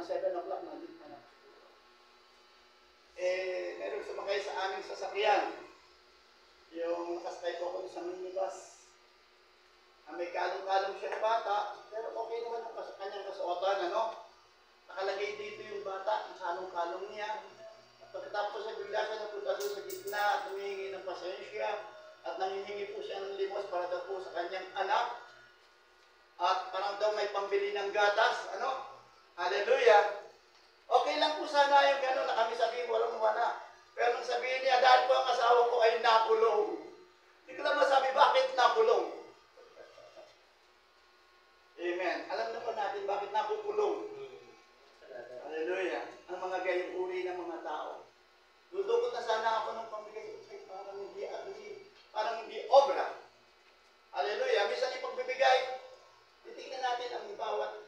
7 o'clock nandito na. Meron sumakay sa aming sasakyan. Yung nakasakay po ako sa minibus. May kalong-kalong siyang bata, pero okay naman ang kanyang kasuotan, ano? Nakalagay dito yung bata, ang kalong-kalong niya. At pagkatapos ay bigla siya napunta doon sa gitna at humihingi ng pasensya at nangihingi po siya ng limos para daw po sa kanyang anak. At parang daw may pambili ng gatas, ano? Hallelujah! Okay lang po sana yung gano'n na kami sabihin, walang wala. Pero nung sabihin niya, dahil po ang asawa ko ay nakulong. Hindi ko lang masabi bakit nakulong. Amen. Alam na po natin bakit nakukulong. Hallelujah. Ang mga gayong uri ng mga tao. Dudukot na sana ako ng pambigay. Parang hindi obra. Hallelujah. Minsan ipagbibigay, titignan natin ang bawat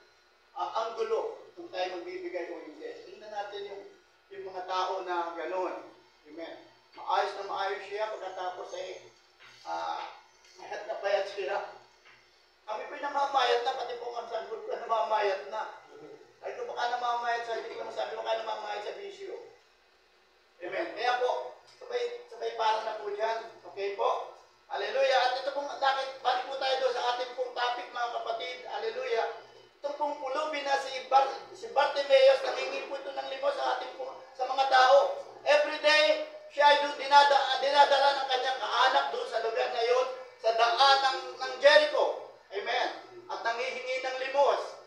anggulo kung tayo magbibigay o hindi. Tingnan natin yung mga tao na gano'n. Amen. Maayos siya pagkatapos ay mayat na payat siya. Kami po'y namamayat na, pati po ang sanggol ko namamayat na. Ay kung baka namamayat sa, hindi ko masabi baka namamayat sa bisyo. Amen. Kaya po, sabay para na po dyan. Okay po? Hallelujah. At ito pong, balik po tayo doon sa ating pong topic mga kapatid. Hallelujah. Itong pong pulubi na si Bartimeus, nangingi po ito ng limos sa mga tao. Every day, siya ay dinadala ng kanyang kaanak doon sa lugar na yun, sa daan ng Jericho. Amen. At nangihingi ng limos.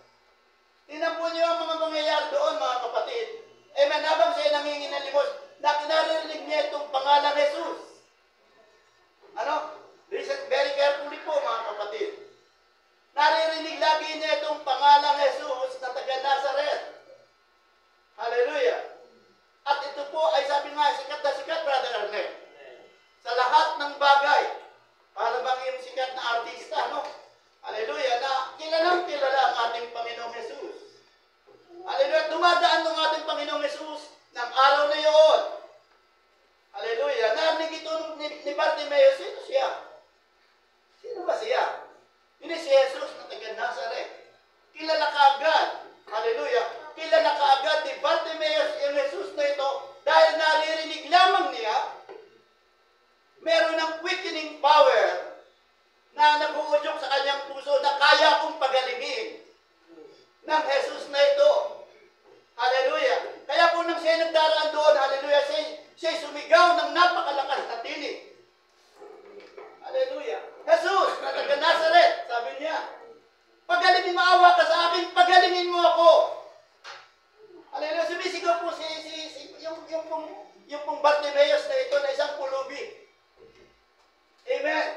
Tingnan po niyo ang mga mangyayari doon, mga kapatid. Amen. Habang siya nangihingi ng limos, nakinarinig niya itong pangalang Jesus. Ano? Listen very carefully po, mga kapatid. Naririnig lagi niya itong pangalang Jesus na taga Nazareth. Hallelujah. At ito po ay sabi nga, sikat na sikat, Brother Arnel. Sa lahat ng bagay, para bang yung sikat na artista, no? Hallelujah, na kilalang kilala ang ating Panginoong Jesus. Hallelujah, dumadaan ng ating Panginoong Jesus ng araw na yun. Hallelujah, narinig ito ni Bartimeus, sino siya? Sino ba siya? Yun si Jesus na taga Nazareth. Kilala kaagad. Hallelujah. Kilala kaagad ni Bartimeus yung Jesus na ito dahil naririnig lamang niya meron ng quickening power na nag-uudyok sa kanyang puso na kaya kong pagalingin ng Jesus na ito. Hallelujah. Kaya po nang siya nagdaraan doon, hallelujah, siya sumigaw ng napakalakas na tinig. Hallelujah. Jesus, na taga Nazareth, sabi niya, pagalingin, maawa ka sa akin, pagalingin mo ako. Hallelujah. Sumisigaw po yung pong Bartimeus na ito na isang pulubi. Amen.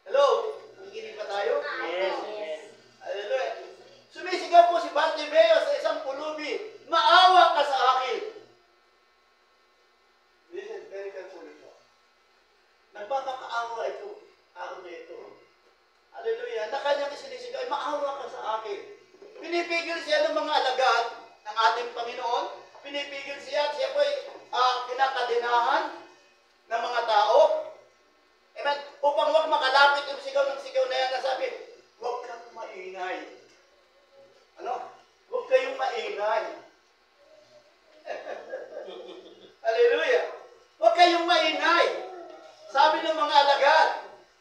Hello? Nakikinig ba tayo? Yes. Hallelujah. Sumisigaw po si Bartimeus sa isang pulubi, maawa ka sa akin. Listen, very carefully po. Nagpapakaawa ito. Ako na ito. Hallelujah. Na kanyang sinisigaw, maawa ka sa akin. Pinipigil siya ng mga alagad ng ating Panginoon. Pinipigil siya po ay kinakadinahan ng mga tao. Amen. Upang wag makalapit yung sigaw ng sigaw na yan na sabi, huwag kang maingay. Ano? Huwag kayong maingay. Hallelujah. Huwag kayong maingay. Sabi ng mga alagad,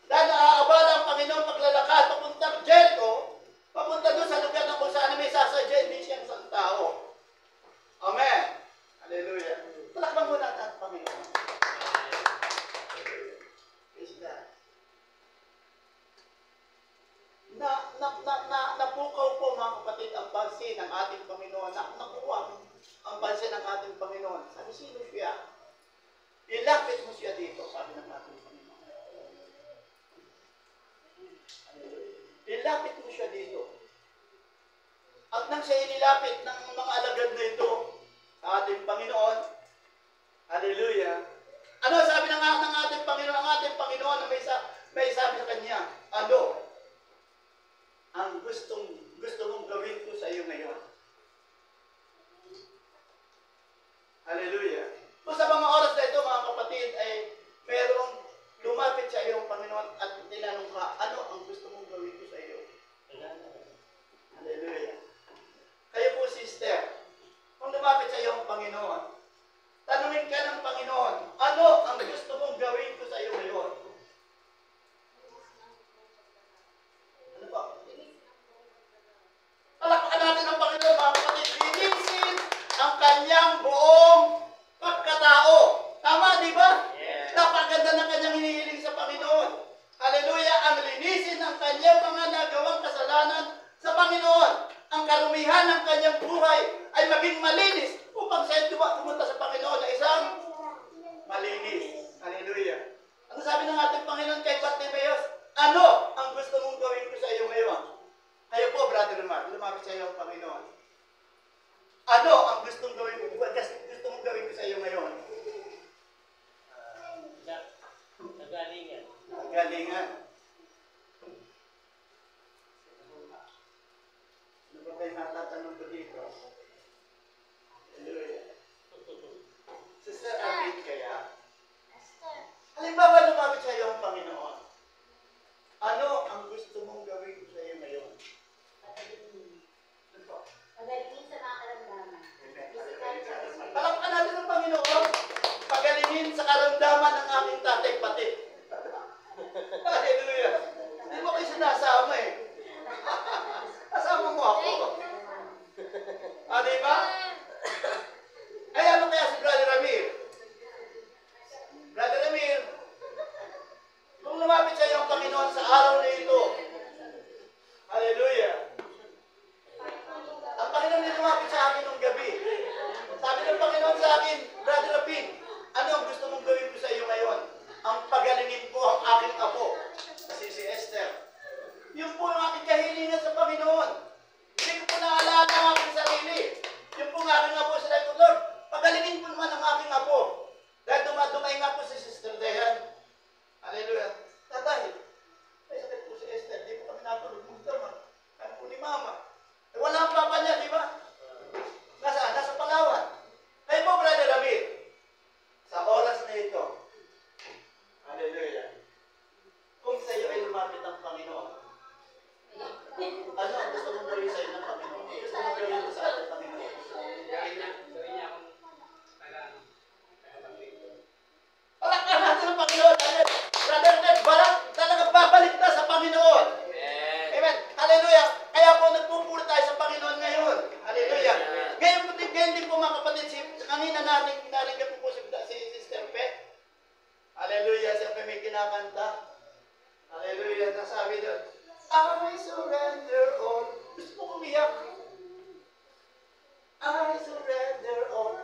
dahil naaabala ang Panginoon paglalakad papuntang Jericho, papunta doon sa lugar na kung saan may sasadya, hindi siyang isang tao. Amen. Hallelujah. Talakbang mo natin ang Panginoon. Napukaw po mga kapatid ang pansin ng ating Panginoon. Nakuha ang pansin ng ating Panginoon. Sabi, sino siya? Ilapit mo siya dito, sabi ng ating Panginoon. Ilapit mo siya dito. At nang siya inilapit ng mga alagad na ito sa ating Panginoon, hallelujah. Ano sabi ng ating Panginoon? Ang ating Panginoon na may sabi sa kanya, ano ang gusto mong gawin ko sa iyo ngayon? Hallelujah. Kung sa mga oras na ito, mga kapatid, ay merong lumapit sa iyong Panginoon at tinanong ka, ano ang gusto mong gawin ko sa iyo? Hallelujah. Kayo po, sister, kanyang buhay ay maging malinis upang siya pumunta sa Panginoon na isang malinis. Hallelujah. Ano sabi ng ating Panginoon kay Bartimeus? Ano ang gusto mong gawin ko sa iyo ngayon? Kayo po, Brother Mark, lumapit sa iyo ang Panginoon. Ano ang gusto mong gawin ko sa iyo ngayon? Kagalingan. Kagalingan. Ano ba kayo natatanong ko dito? Hallelujah. Sister Arlene kaya? Halimbawa, lumapit sa iyo ang Panginoon. Ano ang gusto mong gawin ko sa iyo ngayon? Pagalingin sa mga karamdaman. Palakpan natin ang Panginoon. Pagalingin sa karamdaman ng aking tatay pati. Hallelujah. Hindi mo kayo sinasama eh. Kasama mo ako. Diba? Ay, ano kaya si Brother Ramir? Brother Ramir, kung lumapit sa iyo ang Panginoon sa araw na ito, hallelujah. Ang Panginoon ay lumapit sa akin nung gabi. Sabi ng Panginoon sa akin, Brother Rapin, ano ang gusto mong gawin ko sa iyo ngayon? Ang pagalingin ko ang aking apo, kasi si Esther. Yun po ang aking kahilingan sa Pagalingan. Hindi ko po naalala ang aking sarili. Yun po ang aking apo sa Lord. Lord, pagalingin ko naman ang aking apo. Dahil dumadumay nga po si Sister Dayan. Hallelujah. Tatay, may sakit po si Esther. Di po kami natulog mong tama. Ano po ni Mama? Eh, wala ang papa niya, di ba? Nasaan? Nasa Palawan. Kayo po, Brother Ramir, sa oras na ito, hallelujah, kung sa iyo ay lumapit ang Panginoon, ano ang gusto mong gawin sa iyo ng Panginoon? Gusto mong gawin mo sa ating Panginoon? Palakpan natin ang Panginoon. Brother Ned, talaga babalik na sa Panginoon. Amen. Hallelujah. Kaya po nagpupuri tayo sa Panginoon ngayon. Hallelujah. Ngayon po din po mga kapatid, kanina narinig po si Sister Pet. Hallelujah. Siya may kinakanta. Hallelujah. Nasabi doon, I surrender all. Gusto mo umiyak? I surrender all.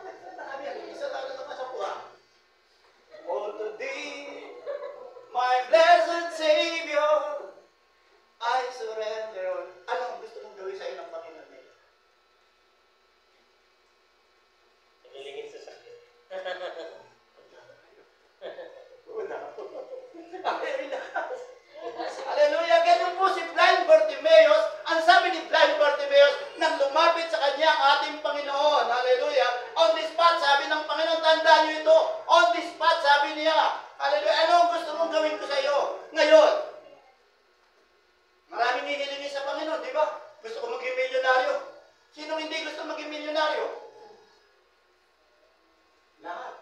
Isa lang naman sa buha. All to thee, my blessed Savior, I surrender all. Ano ang gusto mong gawin sa iyo ng Panginoon nila? Pagalingin sa sakit. Hallelujah. Ganun po si Blind Bartimeus. Ang sabi ni Blind Bartimeus, nang lumapit sa kanya ang ating Panginoon. Hallelujah. On the spot, sabi ng Panginoon, tandaan niyo ito. On the spot, sabi niya. Hallelujah. Ano ang gusto mong gawin ko sa iyo ngayon? Maraming hihilingin sa Panginoon, di ba? Gusto ko maging milyonaryo. Sino hindi gusto maging milyonaryo? Lahat.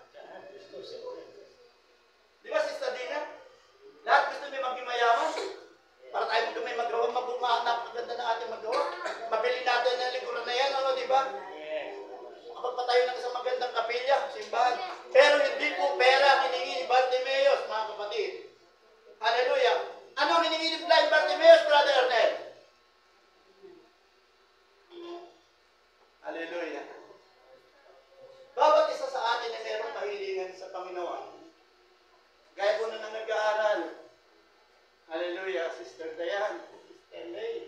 Di ba, Sister Dina? Lahat gusto may maging mayaman. Para tayo may magawa, napakaganda ng ating magawa. Mabili natin ang likuran na yan, ano, di ba? Makapagpatayo ng isang magandang kapilya, simbahan. Pero hindi po pera ang hiningi ni Bartimeus, mga kapatid. Hallelujah. Ano ang hiningi ni Blind Bartimeus, Brother Ernel? Hallelujah. Bawat isa sa atin ay mayroong kahilingan sa Panginoon. Gaya po na nang nag-aaral. Hallelujah, Sister Dayan, Sister Lay.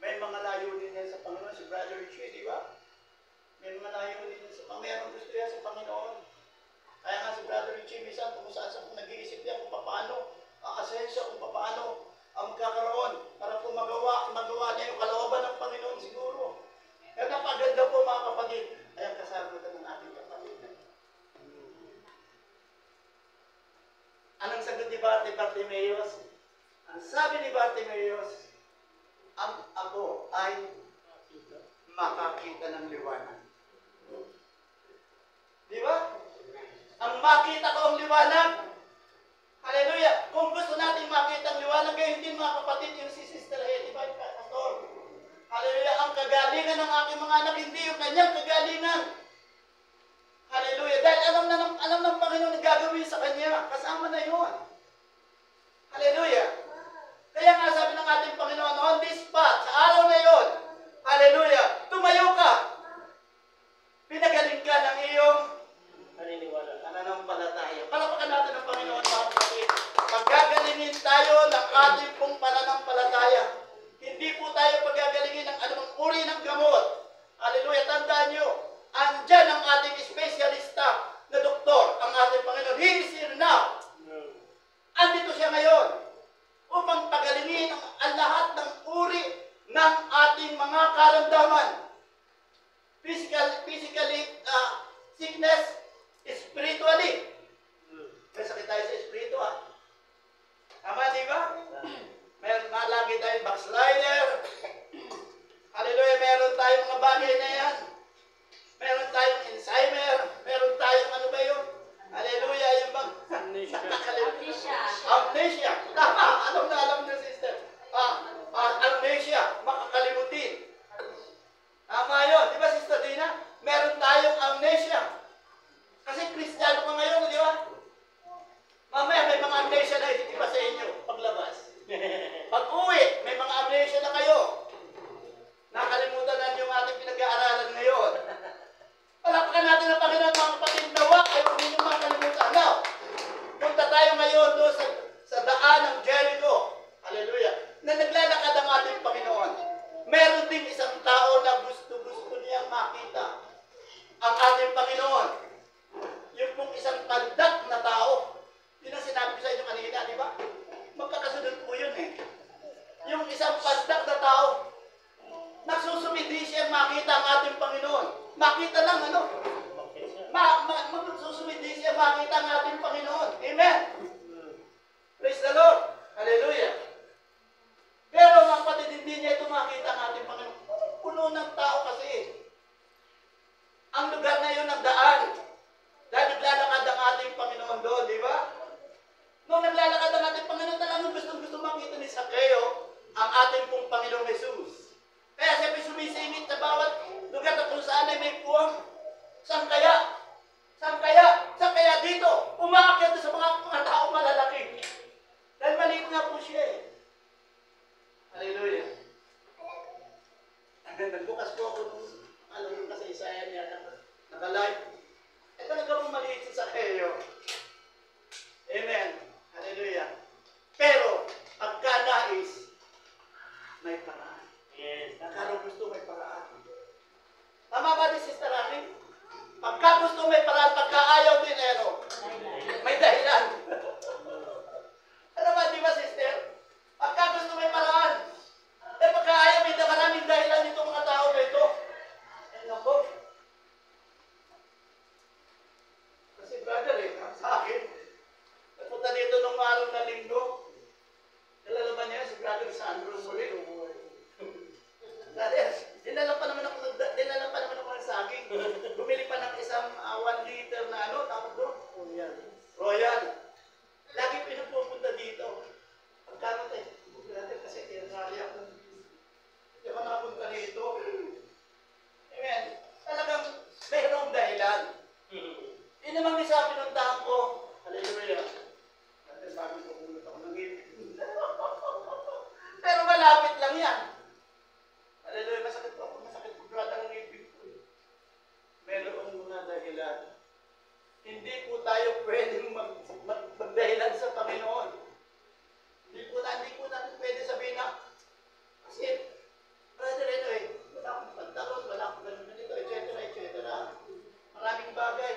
May mga layunin yan sa Panginoon. Si Brother Richie, di ba? May mga layunin yan sa Panginoon. Mayroong gusto yan sa Panginoon. Kaya nga si Brother Richie, minsan kung saan kung nag-iisip niya kung paano, asensya kung paano ang magkakaroon para kung magawa niya yung kalooban ng Panginoon siguro. Kaya napaganda po mga kapatid. Ayan kasama ng ating kapatid. Anong sagot ni Bartimeus? Ang sabi ni Bartimeus, ang ako ay makakita ng liwanag. Di ba? Ang makita ko ang liwanag. Hallelujah. Kung gusto natin makita ang liwanag, kaya hindi mga kapatid yung si Sister Hetty, Pastor. Hallelujah. Ang kagalingan ng aking mga anak, hindi yung kanyang kagalingan. Hallelujah. Dahil alam ng Panginoon na gagawin sa kanya. Kasama na yun. Hallelujah. Kaya nga sabi ng ating Panginoon, on this spot, sa araw na yun, Hallelujah! Tumayo ka! Pinagaling ka ng iyong Paniniwala. pananampalataya. Palapakan natin ang Panginoon, mga kapatid. Paggagalingin tayo ng ating pong pananampalataya. Hindi po tayo paggagalingin ng anumang uri ng gamot. Hallelujah! Tandaan nyo, andyan ang ating espesyalista na doktor, ang ating Panginoon. He is here now. Andito siya ngayon upang pagalingin ang lahat ng uri ng ating mga karamdaman. Physically, sickness, spiritually. May sakit tayo sa espiritu, ha? Tama, di ba? Meron na lagi tayong backslider. Hallelujah, meron tayong mga bagay na yan. Meron tayong Alzheimer. Meron tayong ano ba yun? Hallelujah, yung bang... Amnesia. Tama, alam na alam niyo, sister. Amnesia, makakalimutin. Tama yun. Di ba, Sister Dina? Meron tayong amnesia. Kasi Kristiyano ka ngayon, di ba? Mamaya may mga amnesia na iba sa inyo paglabas. Pag uwi, may mga amnesia na kayo. Nakalimutan na yung ating pinag-aaralan ngayon. Palapakan natin ang Panginoon, mga kapatid, nawa, ay huwag ninyong makalimutan. Now, punta tayo ngayon doon sa daan ng Jericho. Hallelujah. Na naglalakad ang ating Panginoon. Meron din isang tao na gusto niyang makita ang ating Panginoon. Yung pong isang tandak na tao. Yun ang sinabi ko sa inyo kanina, di ba? Magkakasunod po yun eh. Yung isang tandak na tao, nagsusumidi siya makita ang ating Panginoon. Makita lang, ano? Magsusumidi siya makita ang ating Panginoon. Amen? Praise the Lord. Hallelujah. Pero mga kapatid, hindi niya ito makita ang ating Panginoon. Puno ng tao kasi. Ang lugar na yun ng daan. Dahil naglalakad ang ating Panginoon doon, di ba? Nung naglalakad ang ating Panginoon, talagang gusto makita ni Zaccheo ang ating pong Panginoong Jesus. Kaya siya sumisingit sa bawat lugar na kung saan ay may puwang. Saan kaya? Saan kaya? Saan kaya dito? Umaakyat sa mga tao malalaki. Dahil maliit nga po siya eh. Hallelujah. Nagbukas po ako nung alam mo kasi Isaiah niya naka-live. Eh talagang maliit si Zaccheo. Amen. Hallelujah. Pero, pagka nais, may paraan. Yes. Karo gusto may paraan. Tama ba di Sister Rani? Pagka gusto may paraan, pagka ayaw din, may dahilan. Ano ba, di ba, Sister? Pagka gusto may paraan. Pagka ayaw, may maraming dahilan nitong mga tao na ito. Nako. Kasi brother sa akin, napunta dito nung araw na linggo. Kilala ba niya si brother Sandro Moreno? Dinala pa naman ako ng saging. Bumili pa ng isang 1 liter na tawag doon? Royal. Lagi pinupunta dito. Pagkano tayo? Kasi tinaraya ko. Hindi ako nakapunta dito. Amen. Talagang mayroong dahilan. Yun naman isa pinuntahan ko. Hallelujah. At sabi ko, pumunta ako ng ibig. Pero malapit lang yan. Hallelujah, masakit po brother ang ibig ko. Meron mga dahilan. Hindi po tayo pwedeng magdahilan sa Panginoon. Hindi po natin pwede sabihin na, kasi, brother, wala akong pantalon, wala akong ganito, etc. Maraming bagay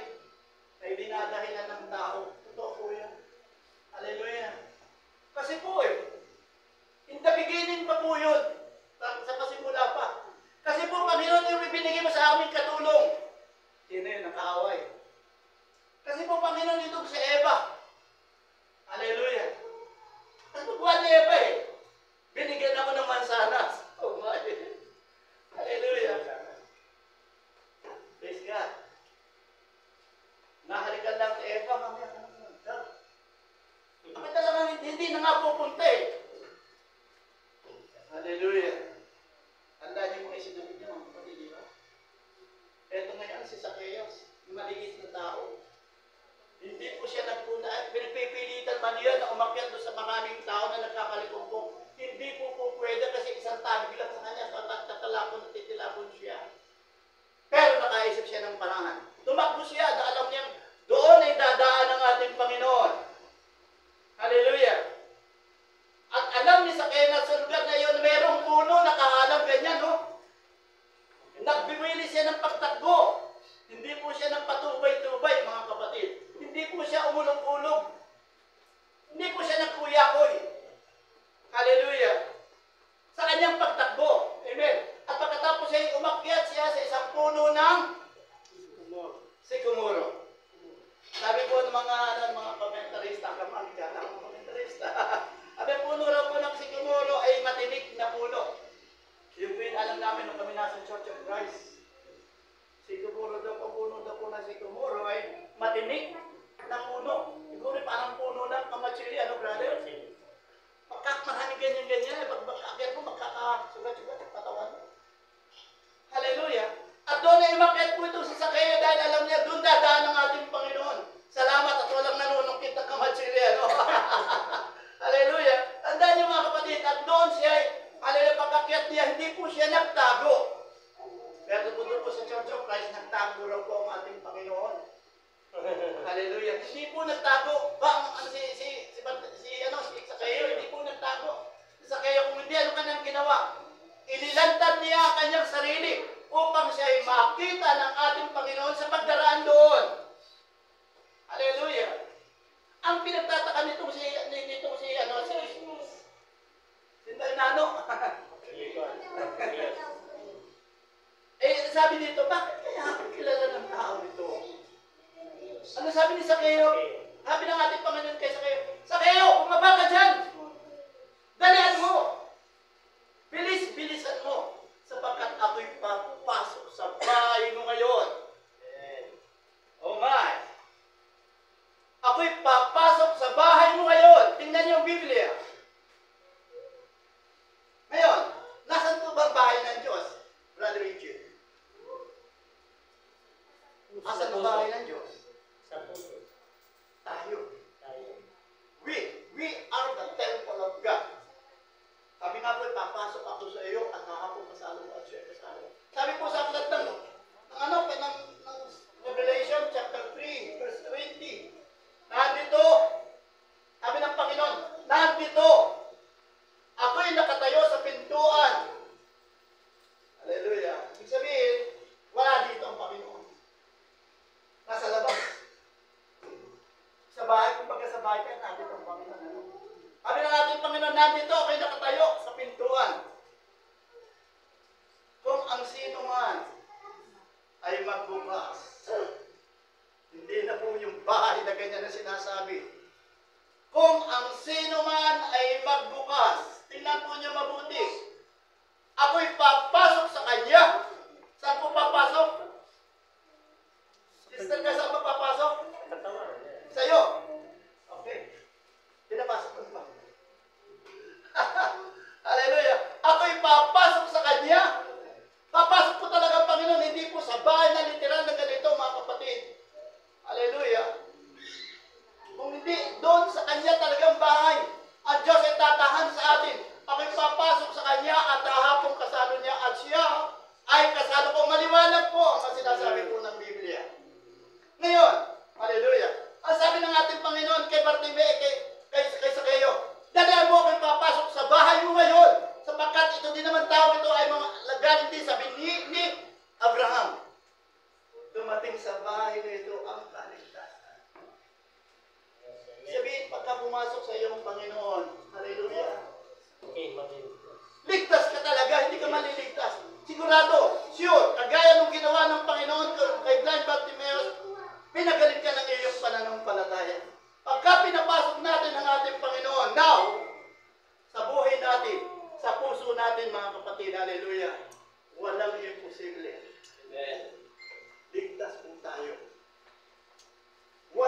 ay dinadahilan ng tao. Totoo po yan. Hallelujah. Kasi po in the beginning pa po yun. Sa pasimula pa. Kasi po, Panginoon, yung ibinigay mo sa aming katulong. Sino yun? Nakaaway. Kasi po, Panginoon, ito si Eva. Hallelujah. Kasi po, ni Eva binigyan ako ng mansanas. Oh my. Hallelujah. Praise God. Nahalikan lang si Eva, mamaya ka naman. Kami talagang hindi na nga pupunta Hallelujah. Tandaan niyo mga isinabit niyo, mga kapatid, di ba? Ito ngayon si Zaccheo, yung maliit na tao. Hindi po siya nagpuna, pinagpipilitan man yan na umakyat doon sa maraming tao na nagkakalikumpong. Hindi po pwede kasi isang tabi lang sa kanya, tatalakon at natatakot siya. Pero nakaisip siya ng paraan. Tumakbo siya na alam niyang doon ay dadaan ang ating Panginoon. Hallelujah. At alam ni Sakeo na sa lugar na iyon, mayroong puno nakahalang ganyan, no? Nagbibili siya ng pagtakbo. Hindi po siya ng patubay-tubay, mga kapatid. Hindi po siya umulong-ulong. Hindi po siya nagkuyakoy. Hallelujah. Sa kanyang pagtakbo. Amen. At pagkatapos siya umakyat siya sa isang puno ng sikumuro. Sabi po ng mga komentarista, kamang dyan ang komentarista. Ang puno raw po ng sikumuro ay matinik na puno. Yung alam namin nung kami nasa Church of Christ. Sikumuro daw po, puno daw po ng sikumuro ay matinik na puno. Siguro parang puno ng kamatsili, ano brother? Maraming ganyan-ganyan, pag-akit mo, magkakasugat-sugat ang katawan mo. Hallelujah. At doon ay umakyat po ito si Sakeo dahil alam niya, doon dadaan ang ating Panginoon. Salamat at walang nanunungkit na kamatsili, ano? Hallelujah. Tandaan niyo mga kapatid, at doon siya, hallelujah, pag-akit niya, hindi po siya nagtago. Pero doon po sa Church of Christ, nagtago raw po ang ating Panginoon. Hallelujah. Hindi po nagtago. Si Sakeo, hindi po nagtago. Si Sakeo, kung hindi, ano kanyang ginawa? Inilantad niya ang kanyang sarili upang siya ay makita ng ating Panginoon sa pagdaraan doon. Hallelujah. Ang pinagtataka nitong si Nano. Sabi dito, bakit kaya kilala ng tao nito? Ano sabi ni Sakeo? Sabi ng ating Panginoon kay Sakeo, Sakeo, bumaba ka dyan! Dalihan mo! Bilis-bilisan mo! Sapagkat ako'y papasok sa bahay mo ngayon. Oh my! Ako'y papasok sa bahay mo ngayon. Tingnan niyo ang Biblia. Ngayon, nasan po ba ang bahay ng Diyos? Brother Richard. Asan ang bahay ng Diyos? Sa puso. Tayo. We are the temple of God. Sabi nga po, papasok ako sa iyo at hahapon kasalo at siya kasalo. Sabi po sa aklat ng Revelation chapter 3, verse 20. Nandito, sabi ng Panginoon, nandito, ako'y nakatayo sa pintuan. Hallelujah. Ibig sabihin, wala dito ang Panginoon. Nasa labas. Sa bahay, kumbaga sa bahay ka, nandito ang Panginoon. Ano? Sabi ng ating Panginoon, nandito, ako'y nakatayo sa pintuan. Kung ang sino man ay magbukas, hindi na po yung bahay na ganyan na sinasabi. Kung ang sino man ay magbukas, tingnan po niyo mabuti, ako'y papasok sa kanya. Saan po papasok? Sister, ka saan pa papasok? Sa'yo. Okay. Pinapasok ko ba? Hallelujah. Ako'y papasok sa kanya. Papasok po talaga ang Panginoon, hindi po sa bahay na literal na ganito, mga kapatid. Hallelujah. Kung hindi, doon sa kanya talagang bahay. Ang Diyos ay tatahan sa atin. Ako'y papasok sa kanya at hahapong kasalo niya at siya ay kasalo ko. Maliwanag po ang sinasabi po ng Biblia. Ngayon, hallelujah. Ang sabi ng ating Panginoon kay Bartimeo, kay Sakeo, dalihan mo ako'y papasok sa bahay mo ngayon, sapagkat ito din naman tao ito ay mga galing din sabi ni Abraham. Dumating sa bahay na ito ang kaligtasan. Sabihin, pagka pumasok sa iyong Panginoon, hallelujah, ligtas ka talaga, hindi ka maliligtas. Sigurado, sure, kagaya nung ginawa ng Panginoon kay blind Bartimaeus, pinagaling ka ng iyong pananampalataya. Pagka pinapasok natin ang ating Panginoon, now, sa buhay natin, sa puso natin mga kapatid, hallelujah, walang imposible. Amen. Ligtas po tayo. 100%.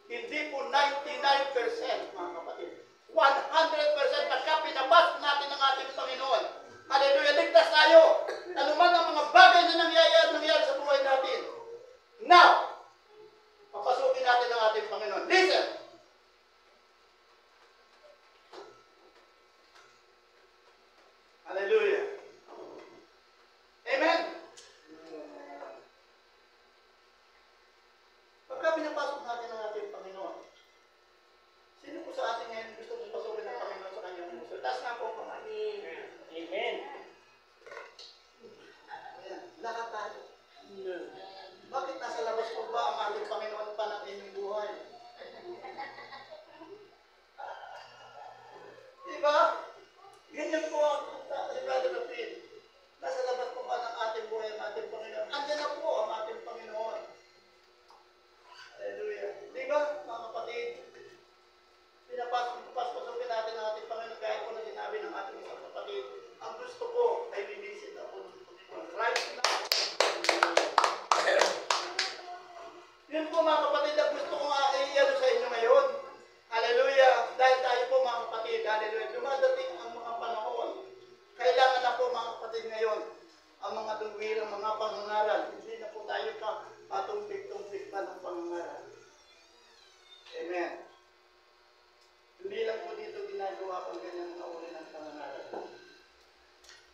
Hindi po 99% mga kapatid. 100% pagka pinapasok natin ang ating Panginoon. Hallelujah, ligtas tayo. Ano man ang mga bagay na nangyayari sa buhay natin. Now, papasukin natin ang ating Panginoon. Listen! Hallelujah. katuwirang mga pangangaral. Hindi na po tayo patumpik-tumpik pa ng pangangaral. Amen. Hindi lang po dito ginagawa pang ganyan mga uri ng pangangaral.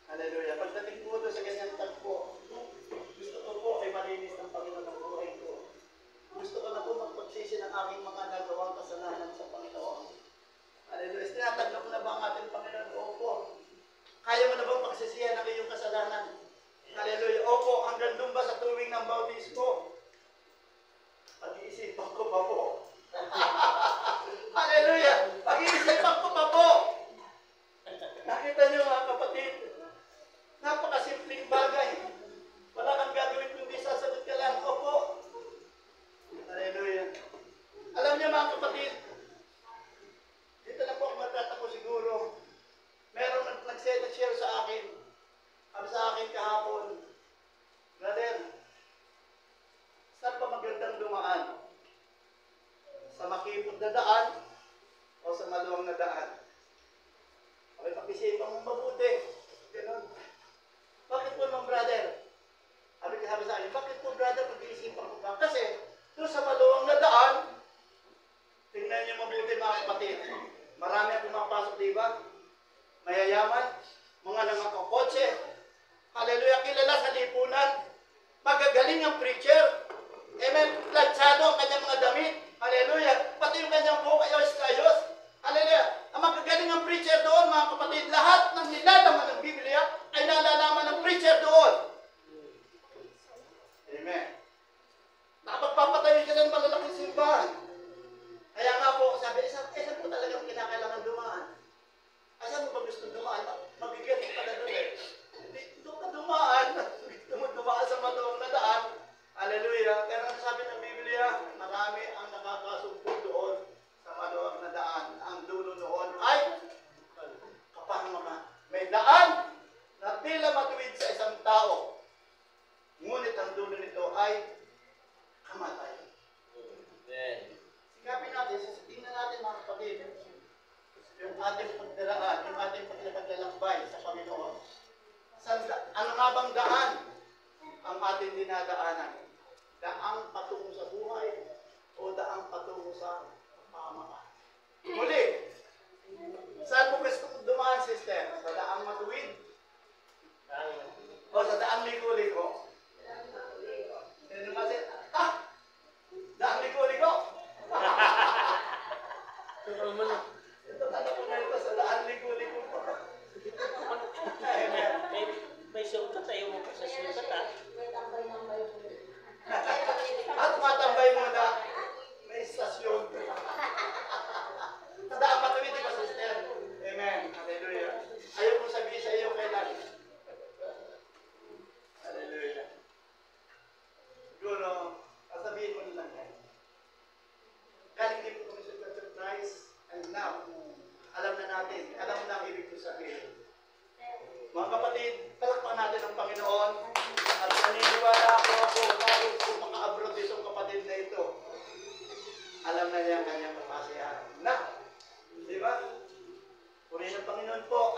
Hallelujah. Pagdating po doon sa ganyang tagpo, gusto ko po ay malinis ng Panginoon ng buhay ko. Gusto ko na po magpagsisi ng aking mga nagawang kasalanan sa Panginoon. Hallelujah. Tinatanggap na ba ang ating Panginoon? Opo. Kaya mo na bang pagsisihan ang iyong kasalanan? Hallelujah. Opo, hanggang doon ba sa tuwing ng bautismo? Pag-iisipan ko pa po. Hallelujah. Pag-iisipan ko pa po. Nakita niyo mga kapatid, napakasimpleng bagay. Wala kang gagawin kundi sasagot ka lang, opo. Hallelujah. Alam niyo mga kapatid, dito na po ako magtatako siguro. Meron nag-share sa akin. Sabi sa akin kahapon, brother, saan pa magandang dumaan? Sa makipot na daan o sa maluwang na daan? Okay, pag-isipan mong mabuti. Ganun. Bakit po naman, brother? Sabi sa akin, bakit po, brother, pag-iisipan ko ba? Kasi, doon sa maluwang na daan, tingnan niyo mabuti mga kapatid. Marami ang pumapasok, di ba? Mayayaman, mga nangakakotse. Hallelujah, kilala sa lipunan. Magagaling ang preacher. Amen, lansyado ang kanyang mga damit. Hallelujah, pati yung kanyang buhok ayos-ayos. Hallelujah, ang magagaling ang preacher doon, mga kapatid. Lahat ng nilalaman ng Biblia ay nalalaman ng preacher doon. Amen. Nakapagpapatayo ka ng malalaking simbahan. Kaya nga po, sabi, saan po talagang kinakailangan dumaan? Saan mo ba gusto dumaan? Mabigat ka na doon eh. Hindi, doon ka dumaan. Gusto mo dumaan sa maluwang na daan. Hallelujah. Pero ang sabi ng Biblia, marami ang nakakasumpo doon sa maluwang na daan. Ang dulo noon ay kapahamakan. May daan na tila matuwid sa isang tao. Ngunit ang dulo nito ay kamatayan. Amen. Sikapin natin, tingnan natin mga kapatid, yung ating pagdaraan, yung ating paglalakbay sa Panginoon. Ano nga bang daan ang ating dinadaanan? Daang patungo sa buhay o daang patungo sa pamamaraan? Muli, saan mo gusto dumaan, sister? Sa daang matuwid? O sa daang ligo-ligo? Sino kasi, daang ligo-ligo? Ito ano po na ito sa daan ligo-ligo po. May sulkat tayo mo pa sa sulkat ha. At matambay muna. May istasyon. Sa daang matuwid, di ba, sister? Amen. Hallelujah. Ayaw kong sabihin sa iyo kailan. Hallelujah. Siguro, sasabihin mo lang yan. Galing din po kami sa Church of Christ, and now, alam na natin, alam na ang ibig ko sabihin. Mga kapatid, talakpan natin ang Panginoon at naniniwala ako bago po maka-abroad itong kapatid na ito. Alam na niya ang kanyang kapasiyahan. Na, di ba? Purihin ang Panginoon po.